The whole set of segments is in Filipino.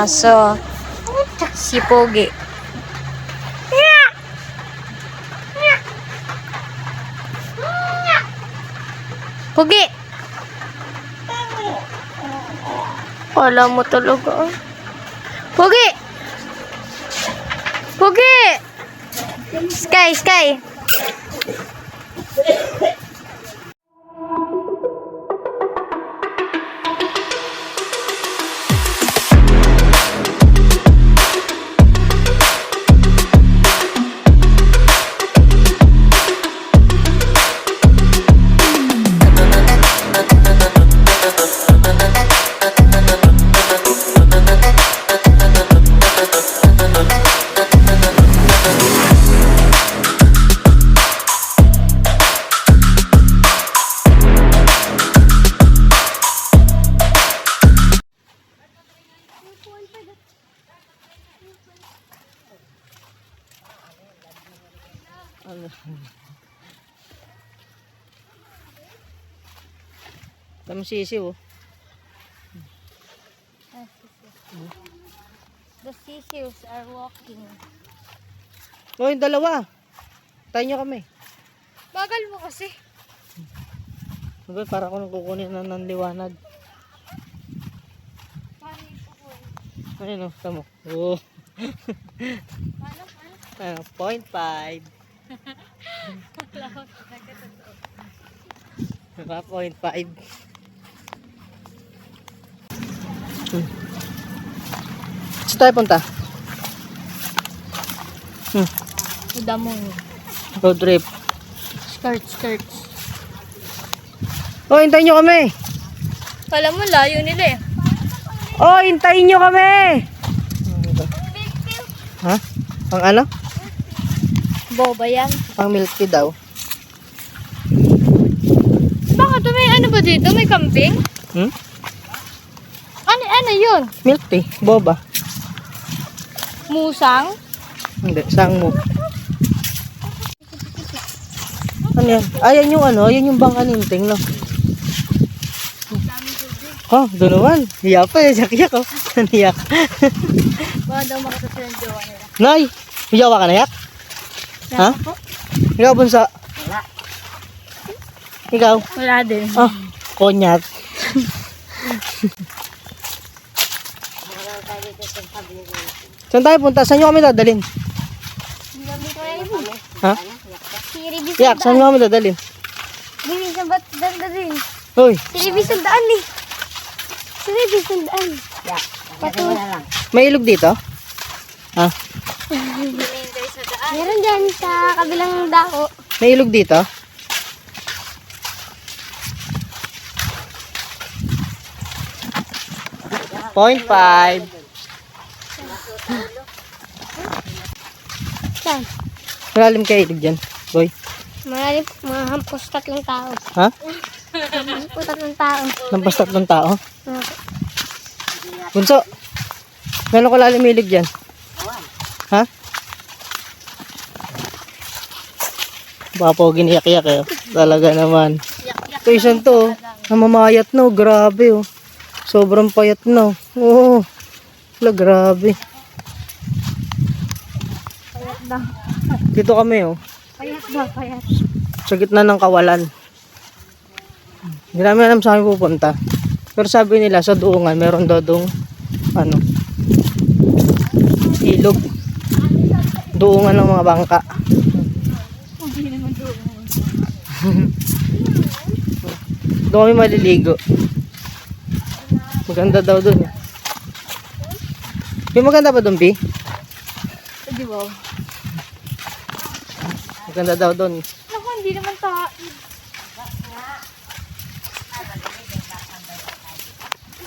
aso. Si Pogi. Pogi! Wala mo talaga. Pogi! Pogi! Sky, Sky! Dami sisiw, oh. The sisiws are walking. Oh, yung dalawa. Tayo nyo kami. Bagal mo kasi. Okay, para ko nang kukunin na ng liwanag. Ayun, oh, tamo. Oh. Ano, 0.5. Diba, 0.5. Saan tayo punta? Udamon. Road trip. Skirts. Oh, hintayin nyo kami. Kala mo layo nila eh. Oh, hintayin nyo kami. Ha? Pang ano? Boba yan. Pang milk tea daw. Bakit may ano ba dito? May kambing? Hmm? Ano yun? Milk tea. Boba. Musang? Hindi, sang mo. Ano yan? Ayan yung ano, ayan yung bangka ninting, no? Oh, doon naman. Hiya pa eh, yak-yak, oh. Niyak. Baka daw makasasya ng jowa nila. Nay, hiyawa ka na yak? Ha? Po? Ikaw, bunso? Wala. Ikaw? Wala din. Oh, konyat. Saan tayo punta? Saan nyo kami dadalhin? Ha? Yak, saan nyo kami dadalhin? Bibig sa ba't dadalhin? Hoy, Silibig sandaan eh. Silibig sandaan. Patul. may ilog dito? Ha? Meron dyan sa kabilang dako. May ilog dito? Point 5. Saan? Malalim kayo ilog dyan, boy. Malalim, mga hampos 3 tao. Ha? Hampos 3 tao. Lampas 3 tao? Bunso, gano'n kalalim ilog dyan? Ha? Baka po giniyak-yak eh. Talaga naman. Ito isang to, namamayat na, grabe oh. Sobrang payat na. Oo. Wala, grabe. Payat daw. Dito kami oh. Payat daw, payat. Sa gitna ng kawalan. Hindi namin alam saan kami pupunta. Pero sabi nila sa Duungan, meron daw dong ano, ilog. Duungan ng mga bangka. Hindi naman doon. Doon kami maliligo. Maganda daw doon. Yung maganda ba doon, B? Di ba? Maganda daw doon. Naku, hindi naman tayo.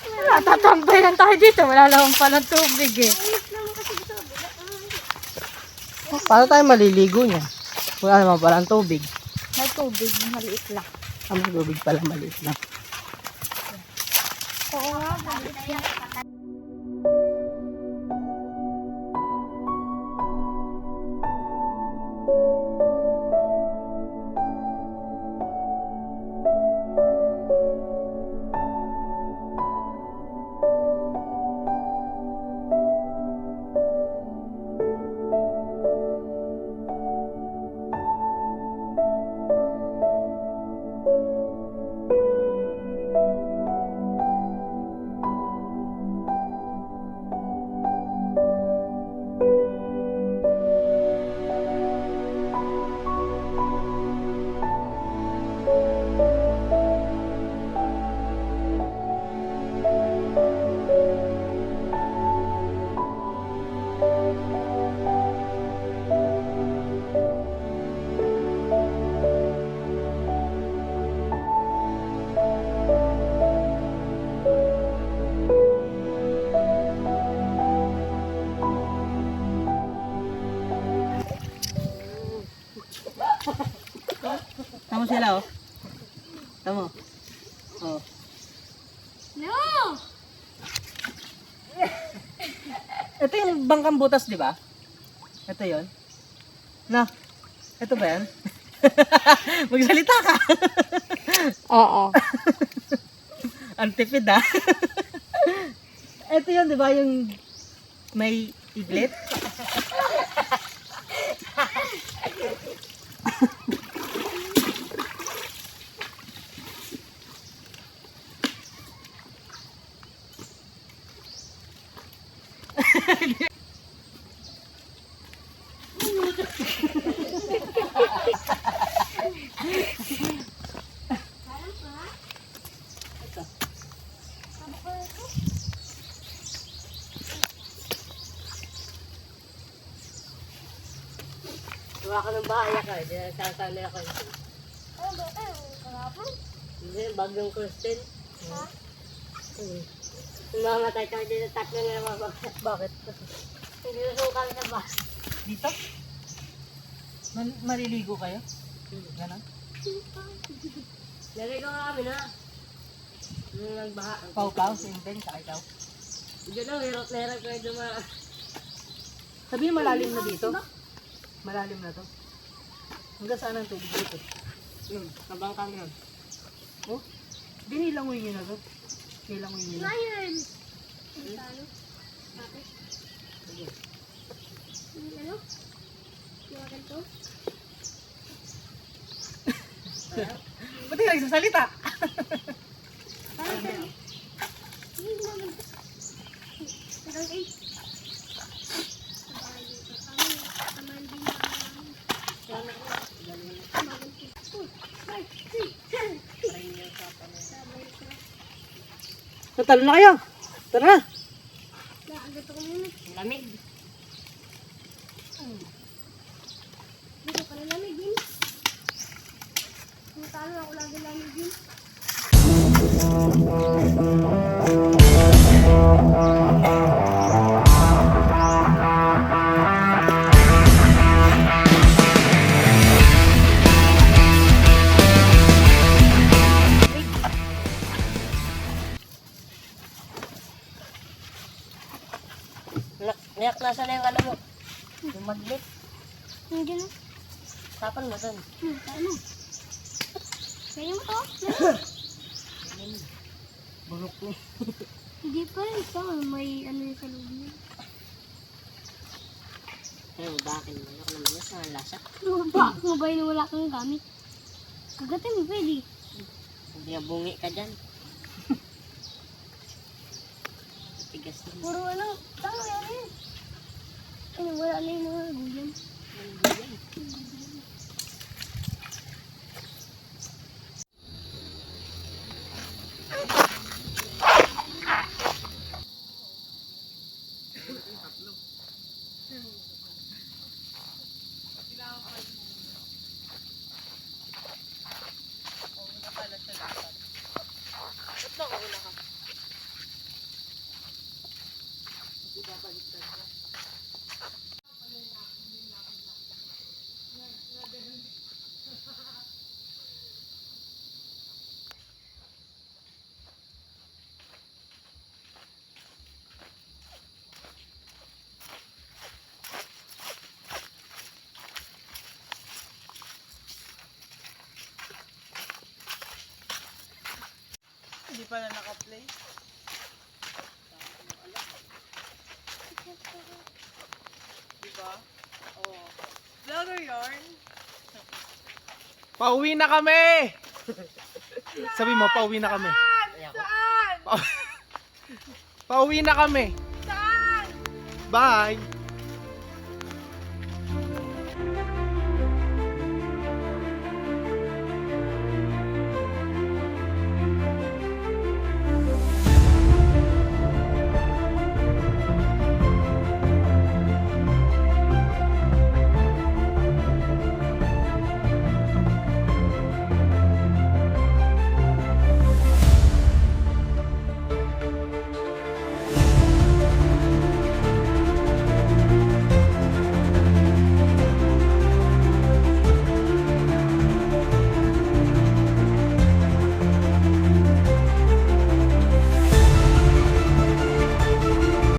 Wala, tatambay lang tayo dito. Wala lang palang tubig eh. Paano tayo maliligo niya? Wala naman pala ang tubig. May tubig, maliit lang. Ang tubig pala maliit lang. Oo nga, maliit lang. mo sila, oh. Tama. Oh. No! Ito yung bangkang butas, di ba? Ito yon. Na, ito ba yan? Magsalita ka. Oo. Antipid, ah. Ito yun, di ba? Yung may iglit. Tuwa ka ng bahay ka, hindi na sasali ako. Ano ba ito? Kahapon? Hindi, bagyong Kristen. Ha? Mamatay ka din sa tatlo na mga bakit. Bakit? Hindi nasukan sa bus. Dito? Maliligo kayo? Ganon? Naligo nga kami na. Nung nagbaha. Pau-pau, sinten, saka ikaw. Hindi na, hirap na hirap kayo dumaan. Sabihin malalim na dito. Malalim na to. Hanggang saan ang tubig dito? Kabang kami yun. Oh, dinilangoy nyo na to. Nilangoy nyo na. Lion! Ano? Bakit? Ano? Yung ganito? Ba't hindi nagsasalita? Hindi naman. Hanggang 8. Natalo na kayo. Tara na. Nakagat ako muna. Lamig. Dito pa na lamig din. Natalo ako lagi lamig din. Niyak nasa na yung ano mo. Yung magnet. Hindi na. Tapan mo dun. Ano? Kaya mo to? Bulok ko. Hindi pa rin pa. May ano yung sa loob niya. Pero bakit mo? Ako naman yung sa lasa. Bakit mo ba yun wala kang gamit? Kagatin mo pwede. Hindi ka bungi ka dyan. Tigas din. Puro ano. Tama yan eh. Ano, wala na yung mga gulyan. Hindi pa na naka-play. Diba? Oo. Vlogger yarn. Pauwi na kami! Sabi mo, pauwi na kami. Saan? Pauwi na kami. Saan? Bye!